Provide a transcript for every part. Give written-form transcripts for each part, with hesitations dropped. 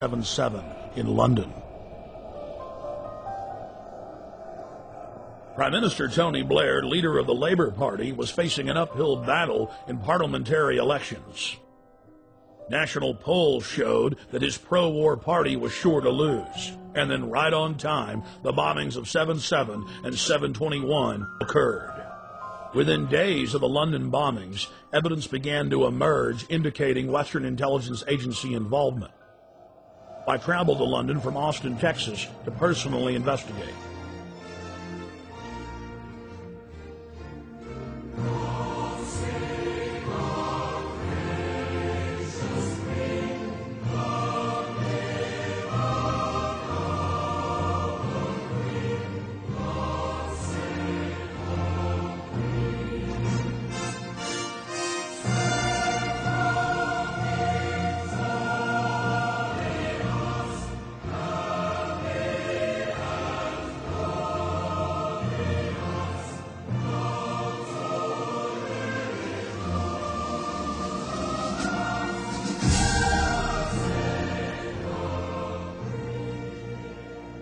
7/7 in London. Prime Minister Tony Blair, leader of the Labour Party, was facing an uphill battle in parliamentary elections. National polls showed that his pro-war party was sure to lose. And then right on time, the bombings of 7/7 and 7/21 occurred. Within days of the London bombings, evidence began to emerge indicating Western intelligence agency involvement. I traveled to London from Austin, Texas, to personally investigate.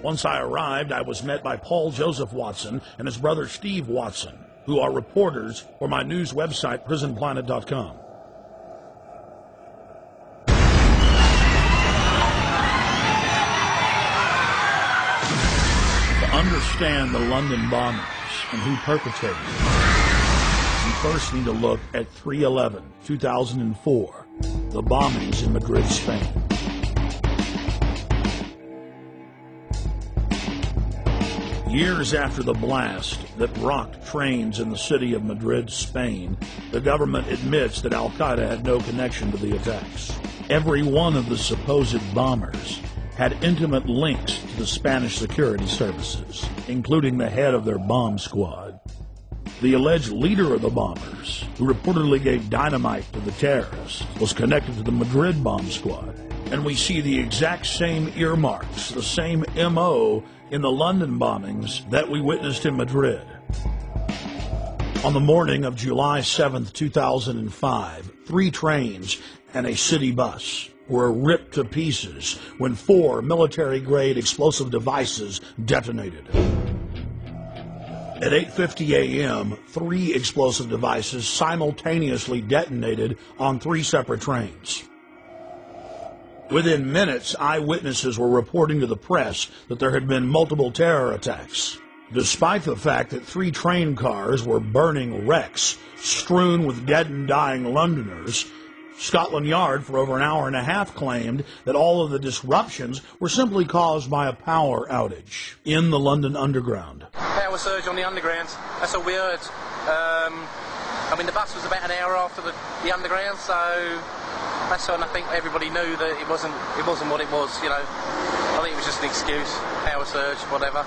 Once I arrived, I was met by Paul Joseph Watson and his brother Steve Watson, who are reporters for my news website, PrisonPlanet.com. To understand the London bombings and who perpetrated them, you first need to look at 3/11/2004, the bombings in Madrid, Spain. Years after the blast that rocked trains in the city of Madrid, Spain, the government admits that Al-Qaeda had no connection to the attacks. Every one of the supposed bombers had intimate links to the Spanish security services, including the head of their bomb squad. The alleged leader of the bombers, who reportedly gave dynamite to the terrorists, was connected to the Madrid bomb squad. And we see the exact same earmarks, the same M.O., in the London bombings that we witnessed in Madrid. On the morning of July 7th, 2005, 3 trains and a city bus were ripped to pieces when 4 military-grade explosive devices detonated. At 8:50 a.m., 3 explosive devices simultaneously detonated on 3 separate trains. Within minutes, eyewitnesses were reporting to the press that there had been multiple terror attacks. Despite the fact that 3 train cars were burning wrecks strewn with dead and dying Londoners, Scotland Yard for over an hour and a half claimed that all of the disruptions were simply caused by a power outage in the London Underground. Power surge on the Underground, that's all we heard. The bus was about an hour after the Underground, so that's when I think everybody knew that it wasn't what it was, you know. I think it was just an excuse, power surge, whatever.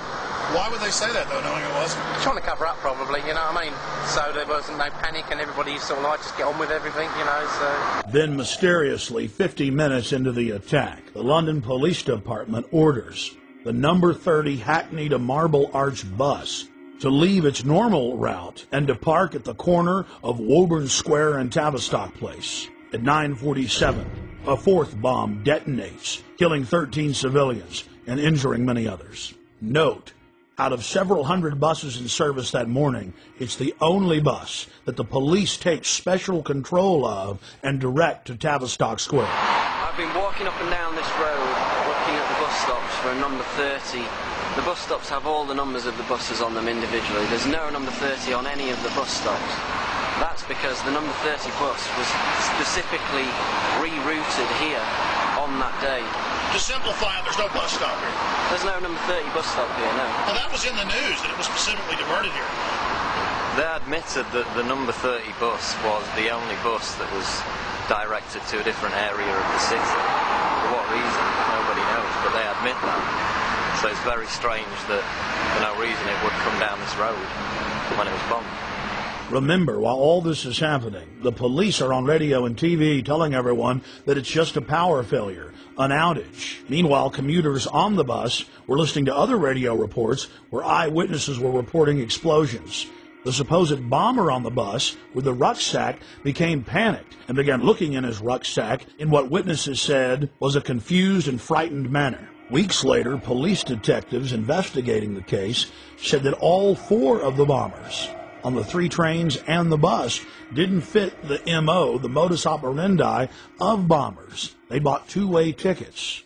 Why would they say that, though, knowing it wasn't? Trying to cover up, probably, you know what I mean? So there wasn't no panic and everybody sort of like just get on with everything, you know, so... Then, mysteriously, 50 minutes into the attack, the London Police Department orders the number 30 Hackney to Marble Arch bus to leave its normal route and to park at the corner of Woburn Square and Tavistock Place. At 9:47, a 4th bomb detonates, killing 13 civilians and injuring many others. Note, out of several hundred buses in service that morning, it's the only bus that the police take special control of and direct to Tavistock Square. I've been walking up and down this road, looking at the bus stops for a number 30. The bus stops have all the numbers of the buses on them individually. There's no number 30 on any of the bus stops. That's because the number 30 bus was specifically rerouted here on that day. To simplify it, there's no bus stop here. There's no number 30 bus stop here, no. Well, that was in the news, that it was specifically diverted here. They admitted that the number 30 bus was the only bus that was directed to a different area of the city. For what reason? Nobody knows, but they admit that. So it's very strange that for no reason it would come down this road when it was bombed. Remember, while all this is happening, the police are on radio and TV telling everyone that it's just a power failure, an outage. Meanwhile, commuters on the bus were listening to other radio reports where eyewitnesses were reporting explosions. The supposed bomber on the bus with the rucksack became panicked and began looking in his rucksack in what witnesses said was a confused and frightened manner. Weeks later, police detectives investigating the case said that all 4 of the bombers on the 3 trains and the bus didn't fit the MO, the modus operandi of bombers. They bought 2-way tickets.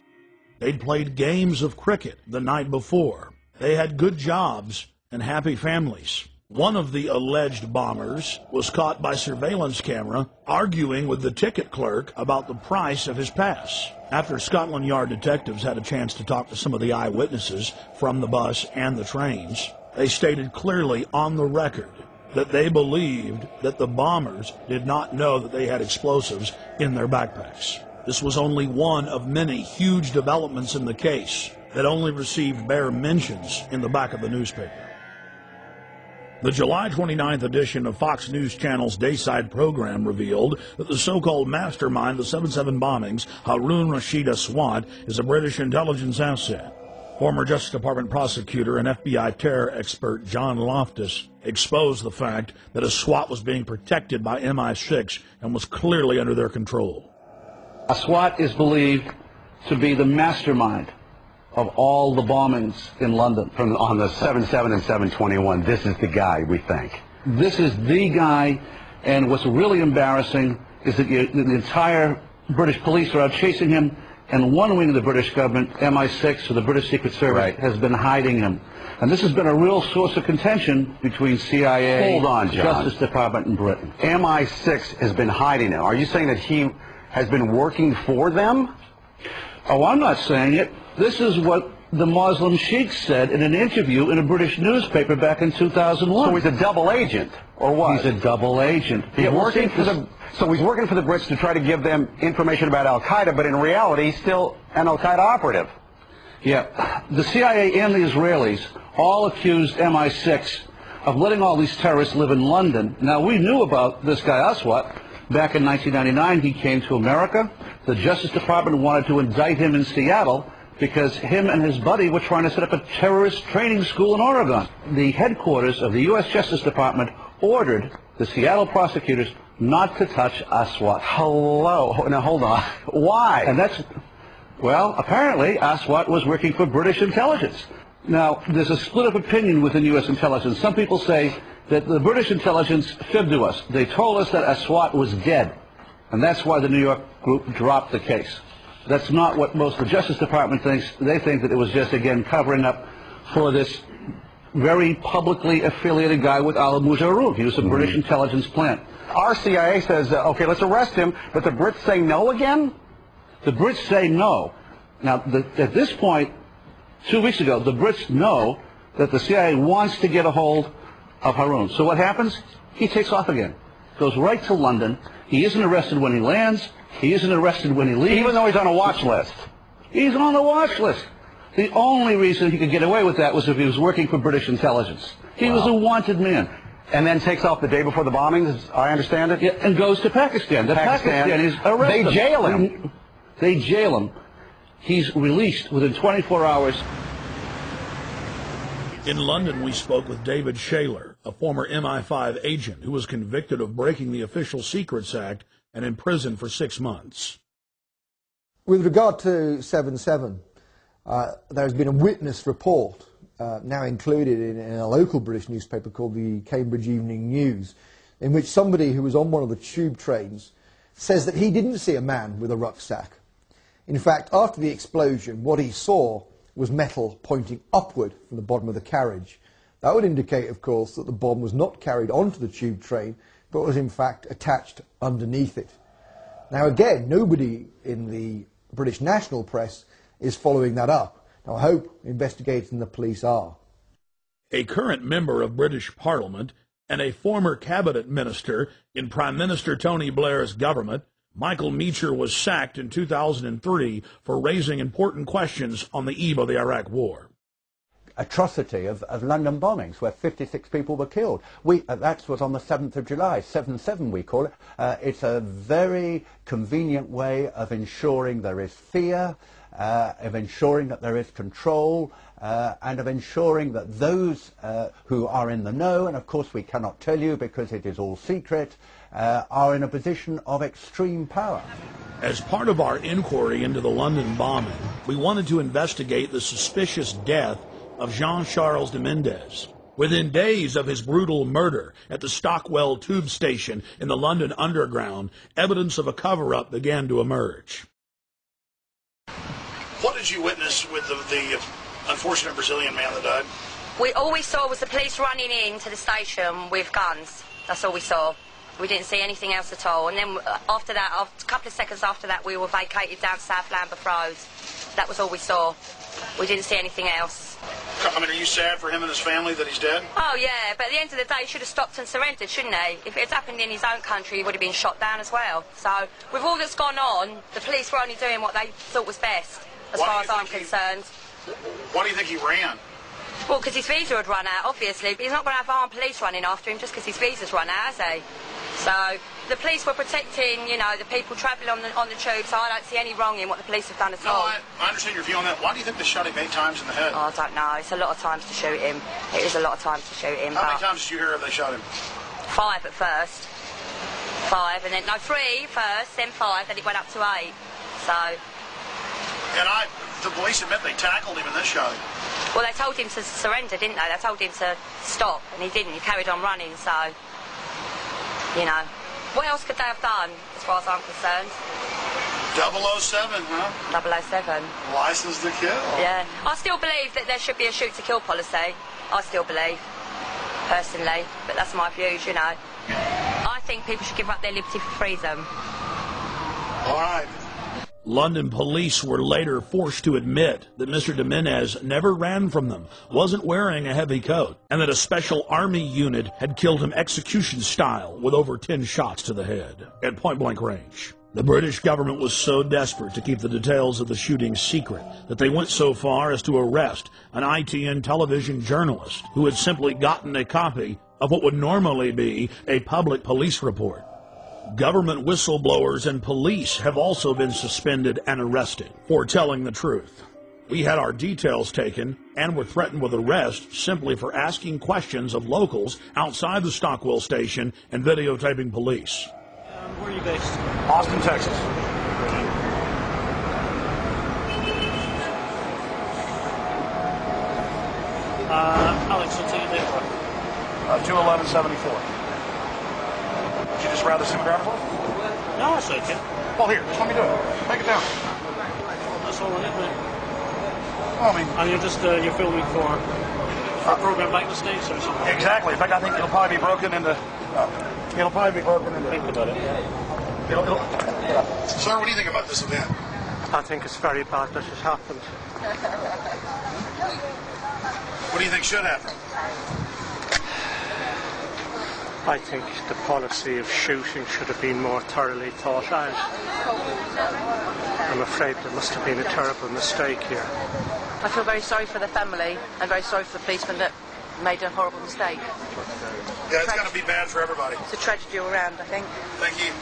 They'd played games of cricket the night before. They had good jobs and happy families. One of the alleged bombers was caught by surveillance camera arguing with the ticket clerk about the price of his pass. After Scotland Yard detectives had a chance to talk to some of the eyewitnesses from the bus and the trains, they stated clearly on the record that they believed that the bombers did not know that they had explosives in their backpacks. This was only one of many huge developments in the case that only received bare mentions in the back of the newspaper. The July 29th edition of Fox News Channel's Dayside program revealed that the so-called mastermind of the 7/7 bombings, Harun Rashid Aswad, is a British intelligence asset. Former Justice Department prosecutor and FBI terror expert John Loftus exposed the fact that Aswad was being protected by MI6 and was clearly under their control. Aswad is believed to be the mastermind of all the bombings in London. On the 7/7 and 7/21, this is the guy, we think. This is the guy, and what's really embarrassing is that the entire British police are out chasing him, and one wing of the British government, MI6, or the British Secret Service, has been hiding him. And this has been a real source of contention between CIA, Hold on, John. Justice Department, and Britain. MI6 has been hiding him. Are you saying that he has been working for them? Oh, I'm not saying it. This is what the Muslim Sheikh said in an interview in a British newspaper back in 2001. So he's a double agent, or what? He's a double agent. So he's working for the Brits to try to give them information about Al-Qaeda, but in reality, he's still an Al-Qaeda operative. Yeah. The CIA and the Israelis all accused MI6 of letting all these terrorists live in London. Now, we knew about this guy Aswad. Back in 1999, he came to America. The Justice Department wanted to indict him in Seattle because him and his buddy were trying to set up a terrorist training school in Oregon. The headquarters of the U.S. Justice Department ordered the Seattle prosecutors not to touch Aswad. Hello. Now, hold on. Why? And that's, well, apparently Aswad was working for British intelligence. Now, there's a split of opinion within U.S. intelligence. Some people say that the British intelligence fibbed to us. They told us that Aswad was dead, and that's why the New York group dropped the case. That's not what most of the Justice Department thinks. They think that it was just, again, covering up for this very publicly affiliated guy with Al Mujarrab. He was a British intelligence plant. Our CIA says, okay, let's arrest him, but the Brits say no again? The Brits say no. Now, at this point, 2 weeks ago, the Brits know that the CIA wants to get a hold of Harun. So what happens? He takes off again. Goes right to London. He isn't arrested when he lands. He isn't arrested when he leaves. Even though he's on a watch list. He's on the watch list. The only reason he could get away with that was if he was working for British intelligence. He was a wanted man. And then takes off the day before the bombings, as I understand it? Yeah, and goes to Pakistan. The Pakistanis arrest him. They jail him. They jail him. He's released within 24 hours. In London, we spoke with David Shaler, a former MI5 agent who was convicted of breaking the Official Secrets Act and imprisoned for 6 months. With regard to 7/7, there has been a witness report now included in a local British newspaper called the Cambridge Evening News, in which somebody who was on one of the tube trains says that he didn't see a man with a rucksack. In fact, after the explosion, what he saw was metal pointing upward from the bottom of the carriage. That would indicate, of course, that the bomb was not carried onto the tube train, but was in fact attached underneath it. Now again, nobody in the British national press is following that up. Now I hope investigators and the police are. A current member of British Parliament and a former cabinet minister in Prime Minister Tony Blair's government, Michael Meacher, was sacked in 2003 for raising important questions on the eve of the Iraq War. Atrocity of London bombings where 56 people were killed. That was on the 7th of July, 7/7 we call it. It's a very convenient way of ensuring there is fear of ensuring that there is control, and of ensuring that those who are in the know, and of course we cannot tell you because it is all secret, are in a position of extreme power. As part of our inquiry into the London bombing, we wanted to investigate the suspicious death of Jean-Charles de Mendes. Within days of his brutal murder at the Stockwell tube station in the London Underground, evidence of a cover-up began to emerge. What did you witness with the unfortunate Brazilian man that died? All we saw was the police running into the station with guns. That's all we saw. We didn't see anything else at all. And then after that, a couple of seconds after that, we were vacated down South Lambeth Road. That was all we saw. We didn't see anything else. I mean, are you sad for him and his family that he's dead? Oh, yeah, but at the end of the day, he should have stopped and surrendered, shouldn't he? If it had happened in his own country, he would have been shot down as well. So, with all that's gone on, the police were only doing what they thought was best, as far as I'm concerned. Why do you think he ran? Well, because his visa had run out, obviously. But he's not going to have armed police running after him just because his visa's run out, has he? So, the police were protecting, you know, the people travelling on the tube, so I don't see any wrong in what the police have done at all. I understand your view on that. Why do you think they shot him 8 times in the head? Oh, I don't know. It's a lot of times to shoot him. It is a lot of times to shoot him. How many times did you hear they shot him? 5 at first. 5, and then, no, 3 first, then 5, then it went up to 8. So... And the police admit they tackled him and then shot him. Well, they told him to surrender, didn't they? They told him to stop, and he didn't. He carried on running, so... You know. What else could they have done, as far as I'm concerned? 007, huh? 007. License to kill. Yeah. I still believe that there should be a shoot-to-kill policy. I still believe, personally. But that's my views, you know. I think people should give up their liberty for freedom. All right. London police were later forced to admit that Mr. de Mendes never ran from them, wasn't wearing a heavy coat, and that a special army unit had killed him execution style with over 10 shots to the head at point-blank range. The British government was so desperate to keep the details of the shooting secret that they went so far as to arrest an ITN television journalist who had simply gotten a copy of what would normally be a public police report. Government whistleblowers and police have also been suspended and arrested for telling the truth. We had our details taken and were threatened with arrest simply for asking questions of locals outside the Stockwell station and videotaping police. Where are you based? Austin, Texas. Alex, what's your date? 2/11/74. Would you just rather stenographer? No, that's okay. Well, here, just let me do it. Take it down. That's all right, mate. Well, I mean... And you're just, you're filming for a program back in the States or something? Exactly. In fact, I think it'll probably be broken into... Think about it. Sir, what do you think about this event? I think it's very bad that has happened. What do you think should happen? I think the policy of shooting should have been more thoroughly thought out. I'm afraid there must have been a terrible mistake here. I feel very sorry for the family and very sorry for the policeman that made a horrible mistake. Yeah, it's got to be bad for everybody. It's a tragedy all around, I think. Thank you.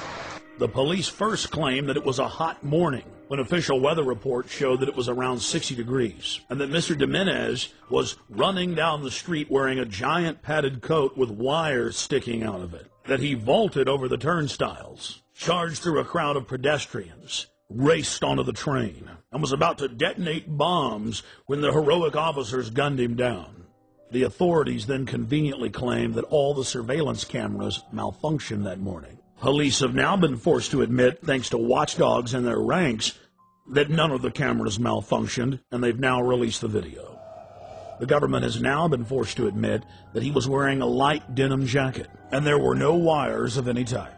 The police first claimed that it was a hot morning when official weather reports showed that it was around 60 degrees and that Mr. de Mendes was running down the street wearing a giant padded coat with wires sticking out of it, that he vaulted over the turnstiles, charged through a crowd of pedestrians, raced onto the train, and was about to detonate bombs when the heroic officers gunned him down. The authorities then conveniently claimed that all the surveillance cameras malfunctioned that morning. Police have now been forced to admit, thanks to watchdogs in their ranks, that none of the cameras malfunctioned, and they've now released the video. The government has now been forced to admit that he was wearing a light denim jacket, and there were no wires of any type.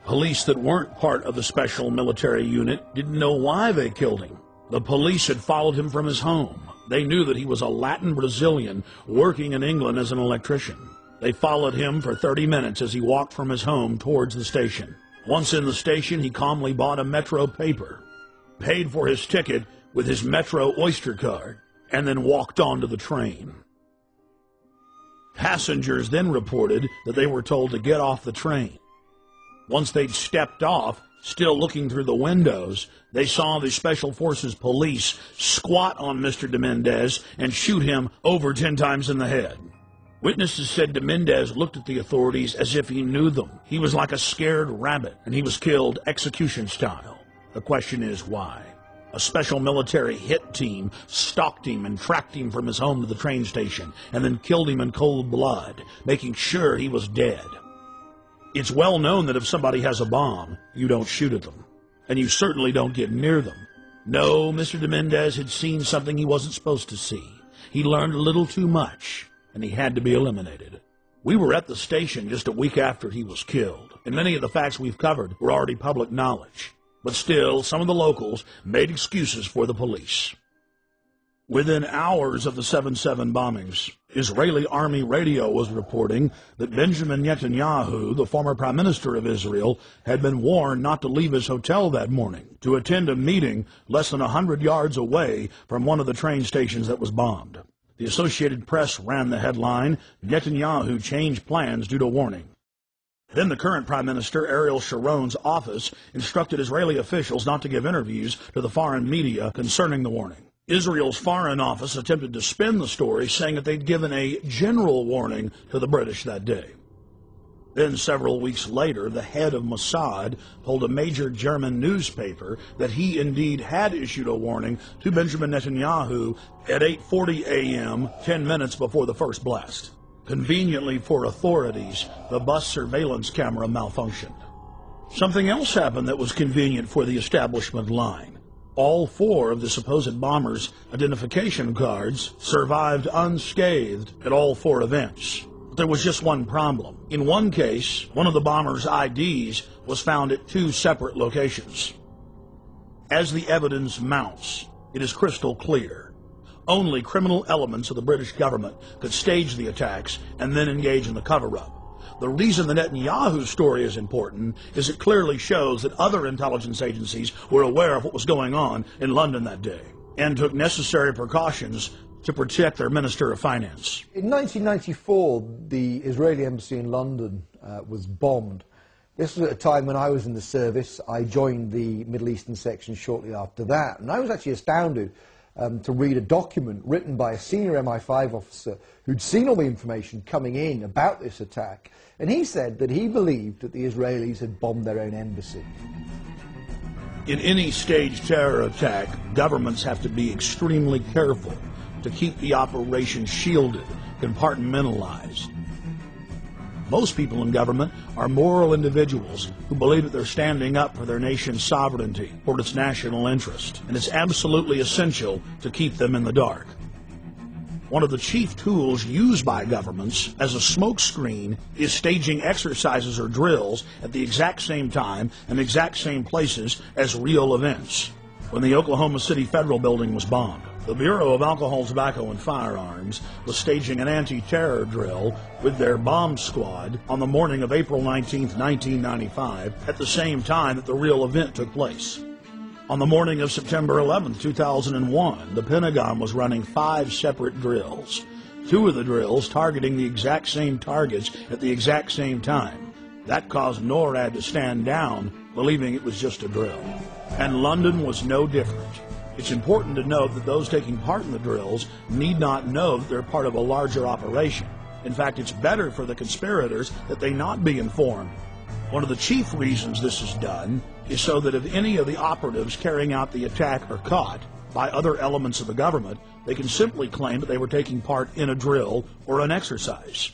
Police that weren't part of the special military unit didn't know why they killed him. The police had followed him from his home. They knew that he was a Latin Brazilian working in England as an electrician. They followed him for 30 minutes as he walked from his home towards the station. Once in the station, he calmly bought a Metro paper, paid for his ticket with his Metro Oyster card, and then walked onto the train. Passengers then reported that they were told to get off the train. Once they'd stepped off, still looking through the windows, they saw the Special Forces police squat on Mr. de Mendez and shoot him over 10 times in the head. Witnesses said de Mendez looked at the authorities as if he knew them. He was like a scared rabbit, and he was killed execution style. The question is why? A special military hit team stalked him and tracked him from his home to the train station, and then killed him in cold blood, making sure he was dead. It's well known that if somebody has a bomb, you don't shoot at them, and you certainly don't get near them. No, Mr. de Mendez had seen something he wasn't supposed to see. He learned a little too much, and he had to be eliminated. We were at the station just a week after he was killed, and many of the facts we've covered were already public knowledge. But still, some of the locals made excuses for the police. Within hours of the 7/7 bombings, Israeli army radio was reporting that Benjamin Netanyahu, the former prime minister of Israel, had been warned not to leave his hotel that morning to attend a meeting less than 100 yards away from one of the train stations that was bombed. The Associated Press ran the headline, "Netanyahu changed plans due to warning." Then the current Prime Minister, Ariel Sharon's office, instructed Israeli officials not to give interviews to the foreign media concerning the warning. Israel's Foreign Office attempted to spin the story, saying that they'd given a general warning to the British that day. Then, several weeks later, the head of Mossad told a major German newspaper that he indeed had issued a warning to Benjamin Netanyahu at 8:40 a.m., 10 minutes before the first blast. Conveniently for authorities, the bus surveillance camera malfunctioned. Something else happened that was convenient for the establishment line. All 4 of the supposed bombers' identification cards survived unscathed at all 4 events. But there was just one problem. In one case, one of the bombers' IDs was found at 2 separate locations. As the evidence mounts, it is crystal clear. Only criminal elements of the British government could stage the attacks and then engage in the cover-up. The reason the Netanyahu story is important is it clearly shows that other intelligence agencies were aware of what was going on in London that day and took necessary precautions to protect their Minister of Finance. In 1994, the Israeli embassy in London was bombed. This was at a time when I was in the service. I joined the Middle Eastern section shortly after that, and I was actually astounded to read a document written by a senior MI5 officer who'd seen all the information coming in about this attack, and he said that he believed that the Israelis had bombed their own embassy. In any staged terror attack, governments have to be extremely careful to keep the operation shielded, compartmentalized. Most people in government are moral individuals who believe that they're standing up for their nation's sovereignty, for its national interest, and it's absolutely essential to keep them in the dark. One of the chief tools used by governments as a smokescreen is staging exercises or drills at the exact same time and exact same places as real events. When the Oklahoma City Federal Building was bombed, the Bureau of Alcohol, Tobacco, and Firearms was staging an anti-terror drill with their bomb squad on the morning of April 19, 1995, at the same time that the real event took place. On the morning of September 11, 2001, the Pentagon was running 5 separate drills, 2 of the drills targeting the exact same targets at the exact same time. That caused NORAD to stand down, believing it was just a drill. And London was no different. It's important to note that those taking part in the drills need not know that they're part of a larger operation. In fact, it's better for the conspirators that they not be informed. One of the chief reasons this is done is so that if any of the operatives carrying out the attack are caught by other elements of the government, they can simply claim that they were taking part in a drill or an exercise.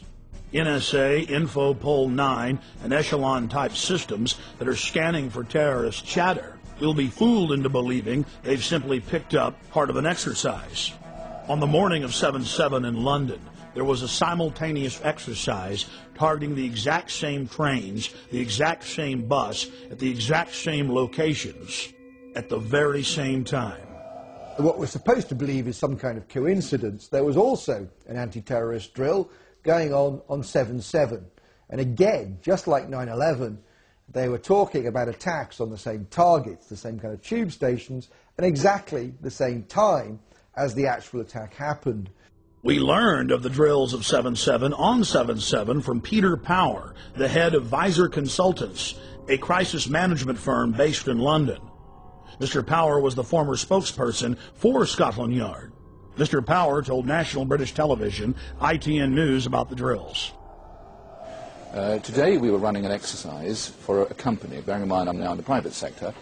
NSA, Infopol 9, and Echelon-type systems that are scanning for terrorist chatter will be fooled into believing they've simply picked up part of an exercise. On the morning of 7/7 in London, there was a simultaneous exercise targeting the exact same trains, the exact same bus, at the exact same locations, at the very same time. What we're supposed to believe is some kind of coincidence. There was also an anti-terrorist drill going on 7/7. And again, just like 9/11, they were talking about attacks on the same targets, the same kind of tube stations, and exactly the same time as the actual attack happened. We learned of the drills of 7/7 on 7/7 from Peter Power, the head of Visor Consultants, a crisis management firm based in London. Mr. Power was the former spokesperson for Scotland Yard. Mr. Power told National British Television, ITN News, about the drills. Today we were running an exercise for a company, bearing in mind I'm now in the private sector,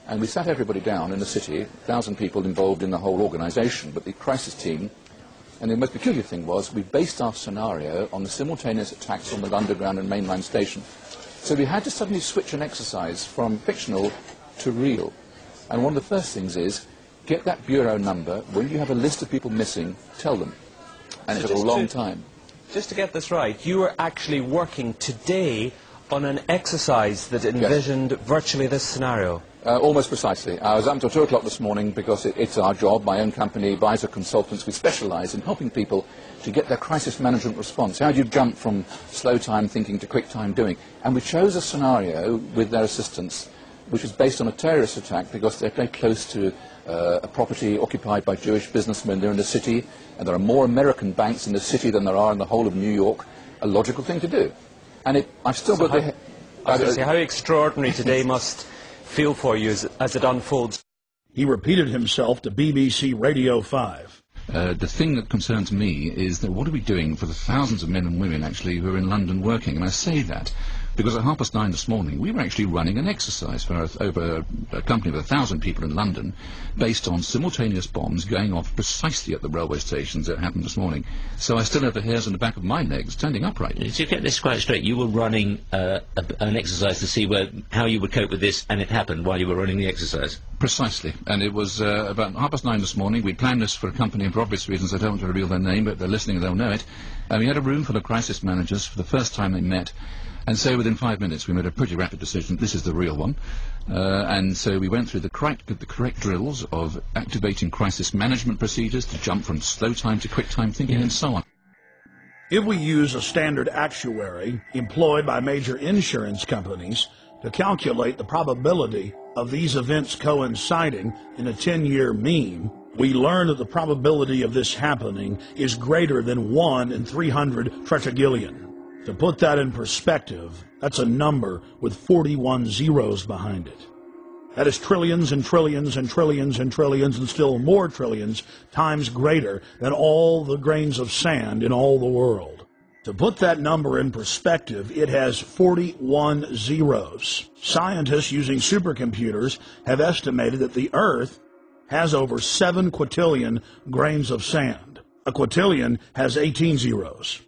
and we sat everybody down in the city, 1,000 people involved in the whole organisation, but the crisis team, and the most peculiar thing was we based our scenario on the simultaneous attacks on the Underground and mainline station. So we had to suddenly switch an exercise from fictional to real. And one of the first things is, get that bureau number. When you have a list of people missing, tell them. And it took a long time. Just to get this right, you were actually working today on an exercise that envisioned virtually this scenario. Almost precisely. I was up until 2 o'clock this morning because it's our job, my own company, Advisor Consultants. We specialise in helping people to get their crisis management response. How do you jump from slow time thinking to quick time doing? And we chose a scenario with their assistance which was based on a terrorist attack because they're very close to a property occupied by Jewish businessmen. They're in the city, and there are more American banks in the city than there are in the whole of New York. A logical thing to do. And I've still got the... I was going to say, how extraordinary today must feel for you as it unfolds. He repeated himself to BBC Radio 5. The thing that concerns me is that what are we doing for the thousands of men and women actually who are in London working? And I say that because at 9:30 this morning we were actually running an exercise for over a company of 1,000 people in London based on simultaneous bombs going off precisely at the railway stations that happened this morning. So I still have the hairs on the back of my legs standing upright. To get this quite straight, you were running an exercise to see how you would cope with this, and it happened while you were running the exercise? Precisely. And it was about 9:30 this morning. We planned this for a company, and for obvious reasons I don't want to reveal their name, but if they're listening they'll know it. We had a room full of crisis managers for the first time they met. And so within 5 minutes we made a pretty rapid decision, this is the real one. And so we went through the correct drills of activating crisis management procedures to jump from slow time to quick time thinking and so on. If we use a standard actuary employed by major insurance companies to calculate the probability of these events coinciding in a 10-year mean, we learn that the probability of this happening is greater than 1 in 300 tetragillion. To put that in perspective, that's a number with 41 zeros behind it. That is trillions and trillions and trillions and trillions and still more trillions times greater than all the grains of sand in all the world. To put that number in perspective, it has 41 zeros. Scientists using supercomputers have estimated that the Earth has over 7 quintillion grains of sand. A quintillion has 18 zeros.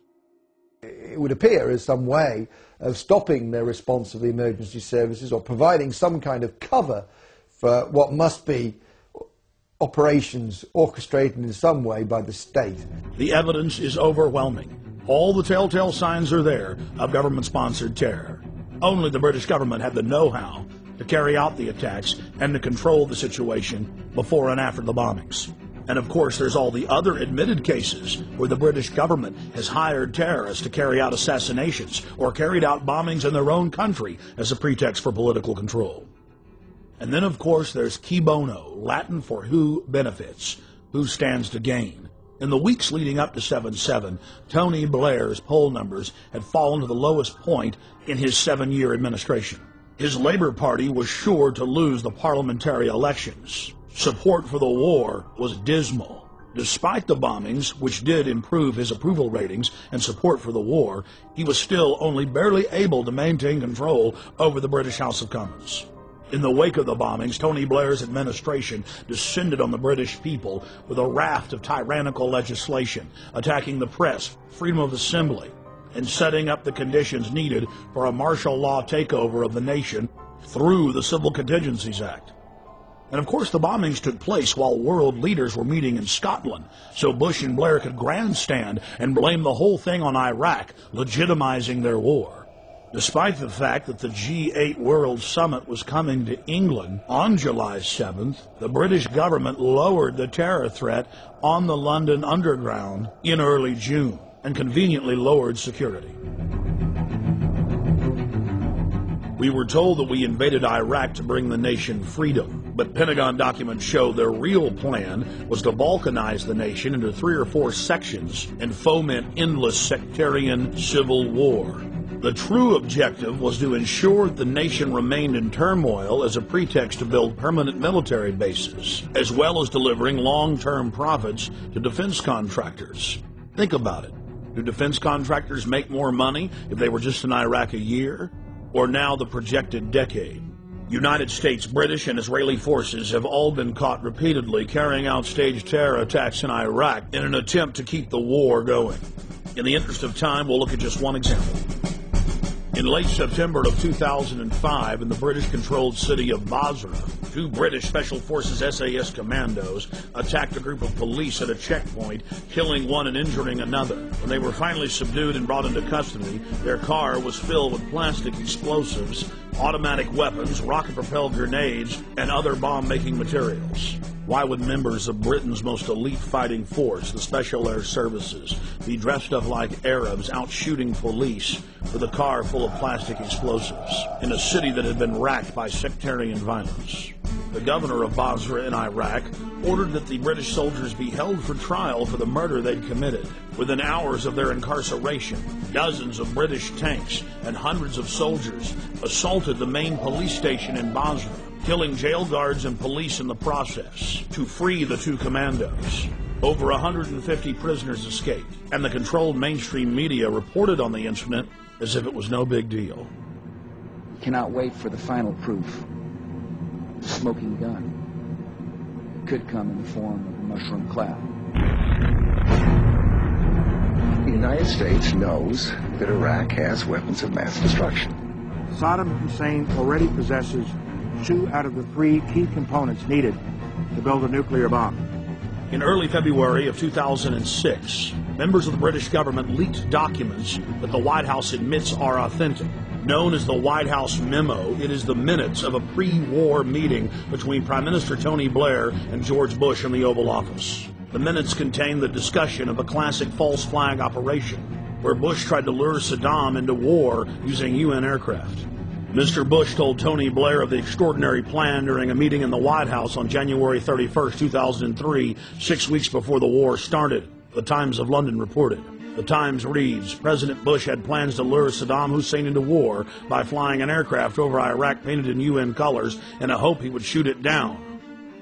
It would appear as some way of stopping the response of the emergency services or providing some kind of cover for what must be operations orchestrated in some way by the state. The evidence is overwhelming. All the telltale signs are there of government-sponsored terror. Only the British government had the know-how to carry out the attacks and to control the situation before and after the bombings. And of course, there's all the other admitted cases where the British government has hired terrorists to carry out assassinations or carried out bombings in their own country as a pretext for political control. And then, of course, there's qui bono, Latin for who benefits, who stands to gain. In the weeks leading up to 7/7, Tony Blair's poll numbers had fallen to the lowest point in his 7-year administration. His Labour Party was sure to lose the parliamentary elections. Support for the war was dismal. Despite the bombings, which did improve his approval ratings and support for the war, he was still only barely able to maintain control over the British House of Commons. In the wake of the bombings, Tony Blair's administration descended on the British people with a raft of tyrannical legislation, attacking the press, freedom of assembly, and setting up the conditions needed for a martial law takeover of the nation through the Civil Contingencies Act. And of course the bombings took place while world leaders were meeting in Scotland, so Bush and Blair could grandstand and blame the whole thing on Iraq, legitimizing their war. Despite the fact that the G8 World Summit was coming to England on July 7th, the British government lowered the terror threat on the London Underground in early June and conveniently lowered security. We were told that we invaded Iraq to bring the nation freedom, but Pentagon documents show their real plan was to balkanize the nation into 3 or 4 sections and foment endless sectarian civil war. The true objective was to ensure that the nation remained in turmoil as a pretext to build permanent military bases, as well as delivering long-term profits to defense contractors. Think about it. Do defense contractors make more money if they were just in Iraq a year, or now the projected decade? United States, British, and Israeli forces have all been caught repeatedly carrying out staged terror attacks in Iraq in an attempt to keep the war going. In the interest of time, we'll look at just one example. In late September of 2005, in the British-controlled city of Basra, 2 British Special Forces SAS commandos attacked a group of police at a checkpoint, killing one and injuring another. When they were finally subdued and brought into custody, their car was filled with plastic explosives, automatic weapons, rocket-propelled grenades, and other bomb-making materials. Why would members of Britain's most elite fighting force, the Special Air Services, be dressed up like Arabs out shooting police with a car full of plastic explosives in a city that had been racked by sectarian violence? The governor of Basra in Iraq ordered that the British soldiers be held for trial for the murder they'd committed. Within hours of their incarceration, dozens of British tanks and hundreds of soldiers assaulted the main police station in Basra, killing jail guards and police in the process to free the 2 commandos. Over 150 prisoners escaped, and the controlled mainstream media reported on the incident as if it was no big deal. Cannot wait for the final proof. The smoking gun could come in the form of a mushroom cloud. The United States knows that Iraq has weapons of mass destruction. Saddam Hussein already possesses 2 out of the 3 key components needed to build a nuclear bomb. In early February of 2006, members of the British government leaked documents that the White House admits are authentic. Known as the White House Memo, it is the minutes of a pre-war meeting between Prime Minister Tony Blair and George Bush in the Oval Office. The minutes contain the discussion of a classic false flag operation, where Bush tried to lure Saddam into war using UN aircraft. Mr. Bush told Tony Blair of the extraordinary plan during a meeting in the White House on January 31, 2003, 6 weeks before the war started, the Times of London reported. The Times reads, President Bush had plans to lure Saddam Hussein into war by flying an aircraft over Iraq painted in UN colors in a hope he would shoot it down.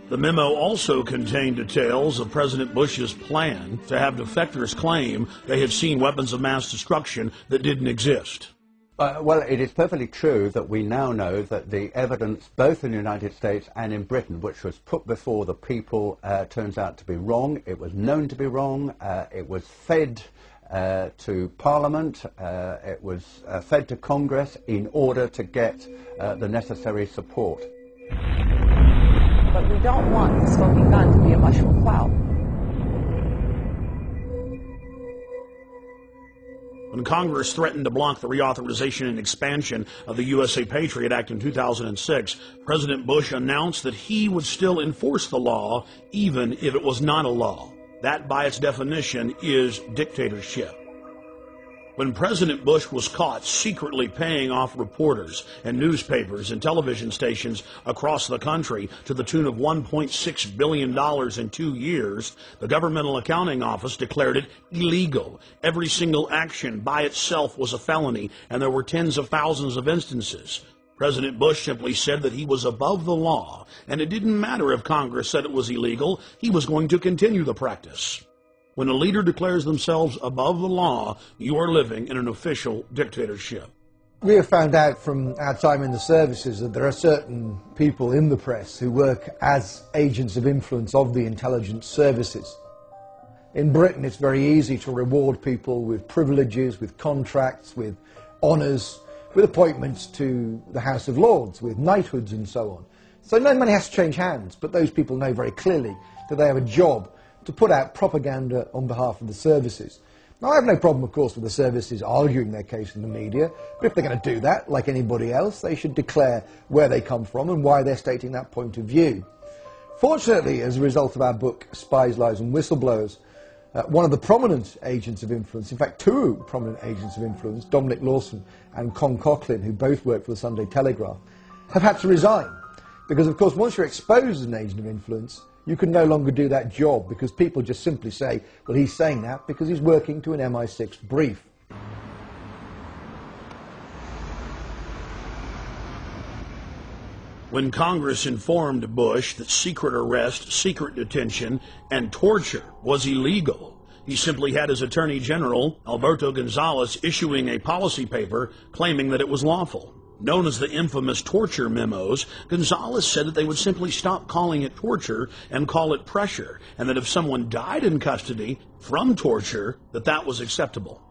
The memo also contained details of President Bush's plan to have defectors claim they had seen weapons of mass destruction that didn't exist. Well, it is perfectly true that we now know that the evidence, both in the United States and in Britain, which was put before the people, turns out to be wrong. It was known to be wrong. It was fed to Parliament. It was fed to Congress in order to get the necessary support. But we don't want the smoking gun to be a mushroom cloud. When Congress threatened to block the reauthorization and expansion of the USA Patriot Act in 2006, President Bush announced that he would still enforce the law even if it was not a law. That, by its definition, is dictatorship. When President Bush was caught secretly paying off reporters and newspapers and television stations across the country to the tune of $1.6 billion in 2 years, the Governmental Accounting Office declared it illegal. Every single action by itself was a felony, and there were tens of thousands of instances. President Bush simply said that he was above the law, and it didn't matter if Congress said it was illegal, he was going to continue the practice. When a leader declares themselves above the law, you are living in an official dictatorship. We have found out from our time in the services that there are certain people in the press who work as agents of influence of the intelligence services. In Britain, it's very easy to reward people with privileges, with contracts, with honours, with appointments to the House of Lords, with knighthoods and so on. So no money has to change hands, but those people know very clearly that they have a job to put out propaganda on behalf of the services. Now, I have no problem, of course, with the services arguing their case in the media, but if they're going to do that, like anybody else, they should declare where they come from and why they're stating that point of view. Fortunately, as a result of our book, Spies, Lies and Whistleblowers, one of the prominent agents of influence, in fact 2 prominent agents of influence, Dominic Lawson and Con Coughlin, who both work for the Sunday Telegraph, have had to resign. Because, of course, once you're exposed as an agent of influence, you can no longer do that job because people just simply say, well, he's saying that because he's working to an MI6 brief. When Congress informed Bush that secret arrest, secret detention, and torture was illegal, he simply had his Attorney General, Alberto Gonzales, issuing a policy paper claiming that it was lawful. Known as the infamous torture memos, Gonzales said that they would simply stop calling it torture and call it pressure, and that if someone died in custody from torture, that was acceptable.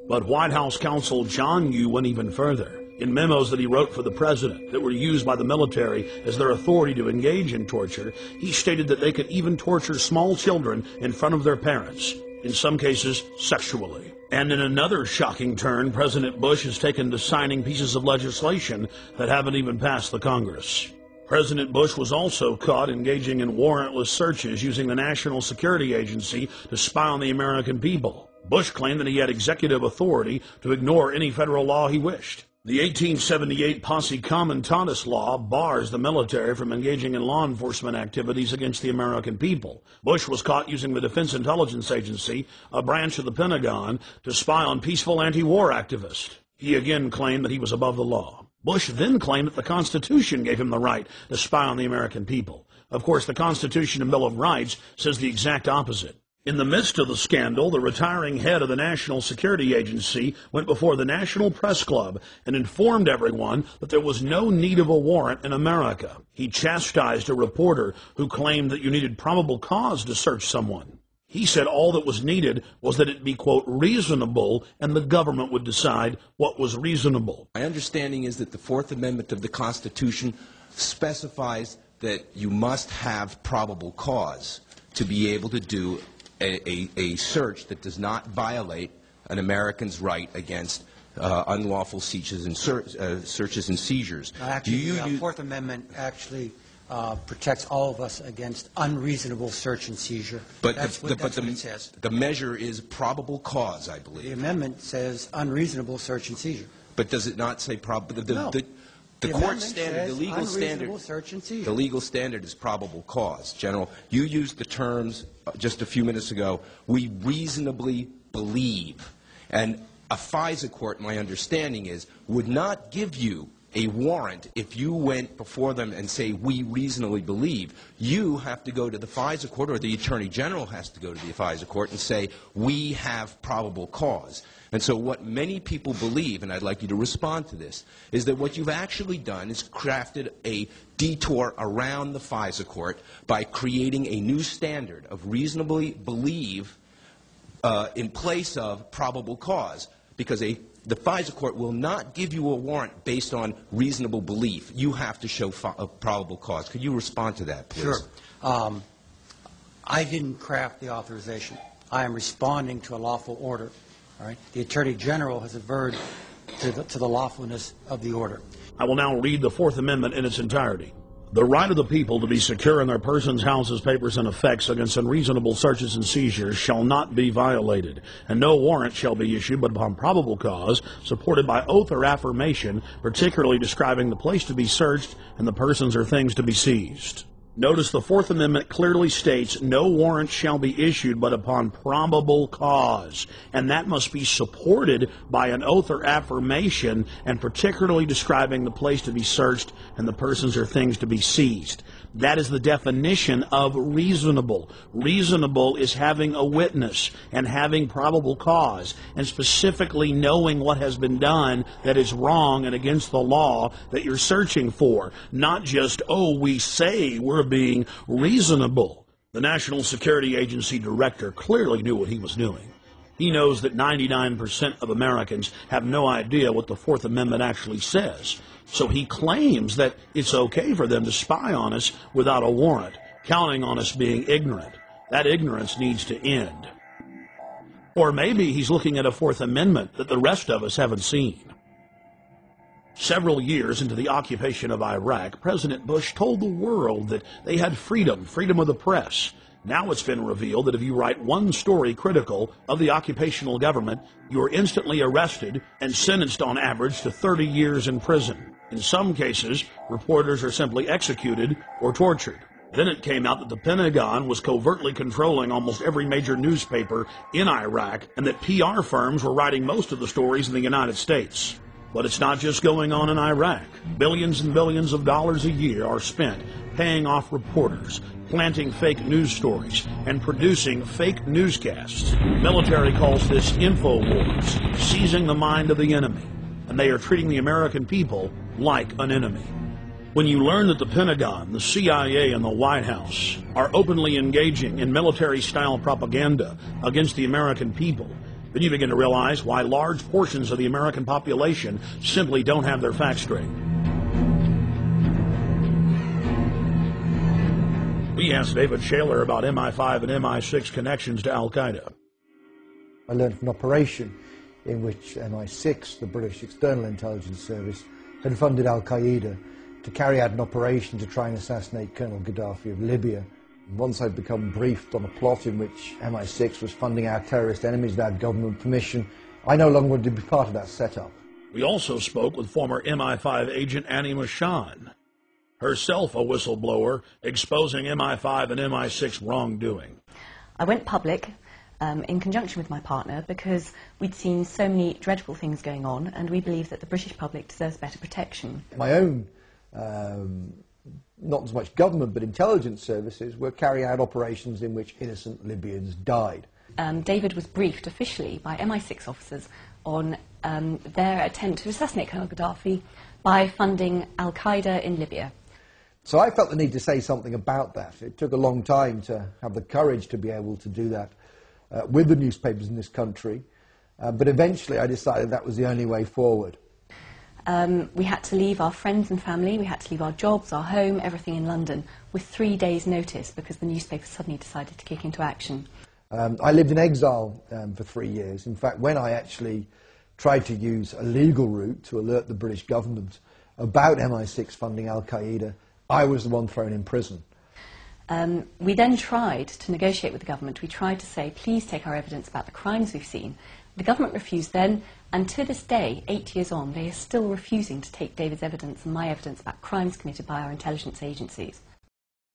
But White House counsel John Yoo went even further. In memos that he wrote for the president that were used by the military as their authority to engage in torture, he stated that they could even torture small children in front of their parents, in some cases sexually. And in another shocking turn, President Bush has taken to signing pieces of legislation that haven't even passed the Congress. President Bush was also caught engaging in warrantless searches using the National Security Agency to spy on the American people. Bush claimed that he had executive authority to ignore any federal law he wished. The 1878 Posse Comitatus law bars the military from engaging in law enforcement activities against the American people. Bush was caught using the Defense Intelligence Agency, a branch of the Pentagon, to spy on peaceful anti-war activists. He again claimed that he was above the law. Bush then claimed that the Constitution gave him the right to spy on the American people. Of course, the Constitution and Bill of Rights says the exact opposite. In the midst of the scandal, the retiring head of the National Security Agency went before the National Press Club and informed everyone that there was no need of a warrant in America. He chastised a reporter who claimed that you needed probable cause to search someone. He said all that was needed was that it be, quote, reasonable, and the government would decide what was reasonable. My understanding is that the Fourth Amendment of the Constitution specifies that you must have probable cause to be able to do a search that does not violate an American's right against unlawful searches and seizures. Actually, the Fourth Amendment actually protects all of us against unreasonable search and seizure. But that's what it says. The measure is probable cause, I believe. The amendment says unreasonable search and seizure. But does it not say probable? No. The court standard, the legal standard is probable cause. General, you used the terms just a few minutes ago, we reasonably believe. And a FISA court, my understanding is, would not give you a warrant if you went before them and say, we reasonably believe. You have to go to the FISA court, or the Attorney General has to go to the FISA court and say, we have probable cause. And so what many people believe, and I'd like you to respond to this, is that what you've actually done is crafted a detour around the FISA court by creating a new standard of reasonably believe in place of probable cause, because the FISA court will not give you a warrant based on reasonable belief. You have to show a probable cause. Could you respond to that, please? Sure. I didn't craft the authorization. I am responding to a lawful order. All right. The Attorney General has averred to the lawfulness of the order. I will now read the Fourth Amendment in its entirety. The right of the people to be secure in their persons, houses, papers, and effects against unreasonable searches and seizures shall not be violated, and no warrant shall be issued but upon probable cause, supported by oath or affirmation, particularly describing the place to be searched and the persons or things to be seized. Notice the Fourth Amendment clearly states no warrant shall be issued but upon probable cause, and that must be supported by an oath or affirmation, and particularly describing the place to be searched and the persons or things to be seized. That is the definition of reasonable. Reasonable is having a witness and having probable cause, and specifically knowing what has been done that is wrong and against the law that you're searching for. Not just, oh, we say we're being reasonable. The National Security Agency director clearly knew what he was doing. He knows that 99% of Americans have no idea what the Fourth Amendment actually says. So he claims that it's okay for them to spy on us without a warrant, counting on us being ignorant. That ignorance needs to end. Or maybe he's looking at a Fourth Amendment that the rest of us haven't seen. Several years into the occupation of Iraq, President Bush told the world that they had freedom of the press. Now it's been revealed that if you write one story critical of the occupational government, you are instantly arrested and sentenced on average to 30 years in prison. In some cases, reporters are simply executed or tortured. Then it came out that the Pentagon was covertly controlling almost every major newspaper in Iraq, and that PR firms were writing most of the stories in the United States. But it's not just going on in Iraq. Billions and billions of dollars a year are spent paying off reporters, planting fake news stories, and producing fake newscasts. Military calls this info wars, seizing the mind of the enemy, and they are treating the American people like an enemy. When you learn that the Pentagon, the CIA, and the White House are openly engaging in military-style propaganda against the American people, then you begin to realize why large portions of the American population simply don't have their facts straight. We asked David Shaler about MI5 and MI6 connections to Al-Qaeda. I learned of an operation in which MI6, the British External Intelligence Service, had funded Al-Qaeda to carry out an operation to try and assassinate Colonel Gaddafi of Libya. And once I'd become briefed on a plot in which MI6 was funding our terrorist enemies without government permission, I no longer wanted to be part of that setup. We also spoke with former MI5 agent Annie Machon, herself a whistleblower exposing MI5 and MI6 wrongdoing. I went public in conjunction with my partner because we'd seen so many dreadful things going on, and we believe that the British public deserves better protection. My own not so much government but intelligence services were carrying out operations in which innocent Libyans died. David was briefed officially by MI6 officers on their attempt to assassinate Colonel Gaddafi by funding Al-Qaeda in Libya. So I felt the need to say something about that. It took a long time to have the courage to be able to do that with the newspapers in this country, but eventually I decided that was the only way forward. We had to leave our friends and family, we had to leave our jobs, our home, everything in London with 3 days' notice because the newspapers suddenly decided to kick into action. I lived in exile for 3 years. In fact, when I actually tried to use a legal route to alert the British government about MI6 funding Al-Qaeda, I was the one thrown in prison. We then tried to negotiate with the government. We tried to say, please take our evidence about the crimes we've seen. The government refused then, and to this day, 8 years on, they are still refusing to take David's evidence and my evidence about crimes committed by our intelligence agencies.